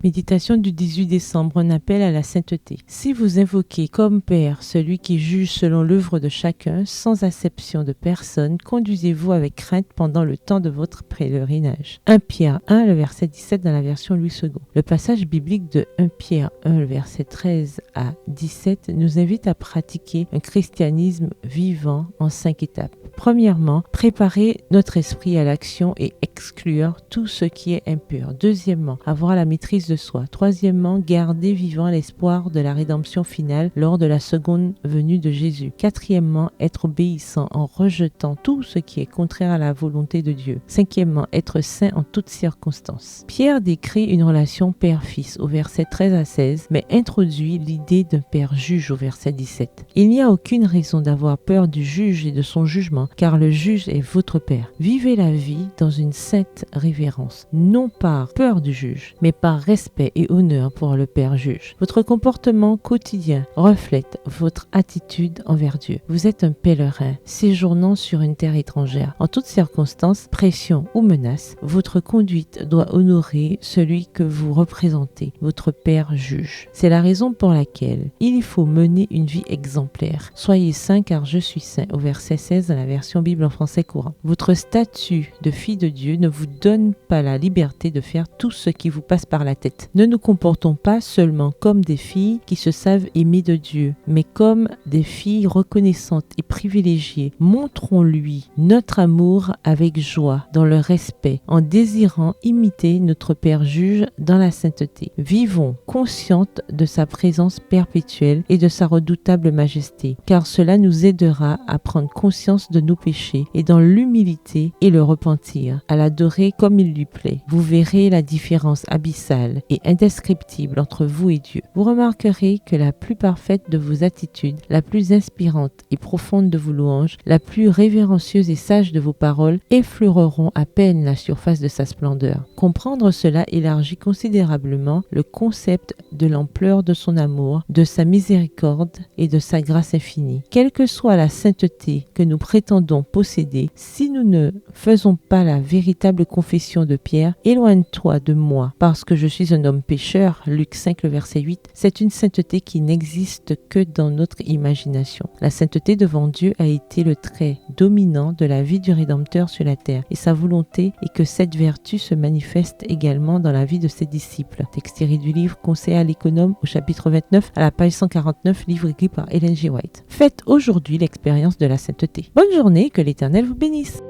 Méditation du 18 décembre, un appel à la sainteté. Si vous invoquez comme Père celui qui juge selon l'œuvre de chacun, sans acception de personne, conduisez-vous avec crainte pendant le temps de votre pèlerinage. 1 Pierre 1, le verset 17 dans la version Louis II. Le passage biblique de 1 Pierre 1, le verset 13 à 17, nous invite à pratiquer un christianisme vivant en 5 étapes. Premièrement, préparer notre esprit à l'action et exclure tout ce qui est impur. Deuxièmement, avoir la maîtrise de soi. Troisièmement, garder vivant l'espoir de la rédemption finale lors de la seconde venue de Jésus. Quatrièmement, être obéissant en rejetant tout ce qui est contraire à la volonté de Dieu. Cinquièmement, être saint en toutes circonstances. Pierre décrit une relation père-fils au verset 13 à 16, mais introduit l'idée d'un père juge au verset 17. Il n'y a aucune raison d'avoir peur du juge et de son jugement, car le juge est votre père. Vivez la vie dans une sainte révérence, non par peur du juge, mais par respect et honneur pour le père juge. Votre comportement quotidien reflète votre attitude envers Dieu. Vous êtes un pèlerin, séjournant sur une terre étrangère. En toutes circonstances, pression ou menace, votre conduite doit honorer celui que vous représentez, votre père juge. C'est la raison pour laquelle il faut mener une vie exemplaire. Soyez saints car je suis saint, au verset 16 dans la version Bible en français courant. Votre statut de fille de Dieu ne vous donne pas la liberté de faire tout ce qui vous passe par la tête. Ne nous comportons pas seulement comme des filles qui se savent aimer de Dieu, mais comme des filles reconnaissantes et privilégiées. Montrons-lui notre amour avec joie, dans le respect, en désirant imiter notre Père juge dans la sainteté. Vivons conscientes de sa présence perpétuelle et de sa redoutable majesté, car cela nous aidera à prendre conscience de nos péchés et dans l'humilité et le repentir, à l'adorer comme il lui plaît. Vous verrez la différence abyssale et indescriptible entre vous et Dieu. Vous remarquerez que la plus parfaite de vos attitudes, la plus inspirante et profonde de vos louanges, la plus révérencieuse et sage de vos paroles effleureront à peine la surface de sa splendeur. Comprendre cela élargit considérablement le concept de l'ampleur de son amour, de sa miséricorde et de sa grâce infinie. Quelle que soit la sainteté que nous prétendons posséder, si nous ne faisons pas la véritable confession de Pierre, éloigne-toi de moi, parce que je suis un homme pécheur, Luc 5, le verset 8, c'est une sainteté qui n'existe que dans notre imagination. La sainteté devant Dieu a été le trait dominant de la vie du Rédempteur sur la terre, et sa volonté est que cette vertu se manifeste également dans la vie de ses disciples. Texte tiré du livre Conseil à l'économe au chapitre 29 à la page 149, livre écrit par Ellen G. White. Faites aujourd'hui l'expérience de la sainteté. Bonne journée, que l'Éternel vous bénisse.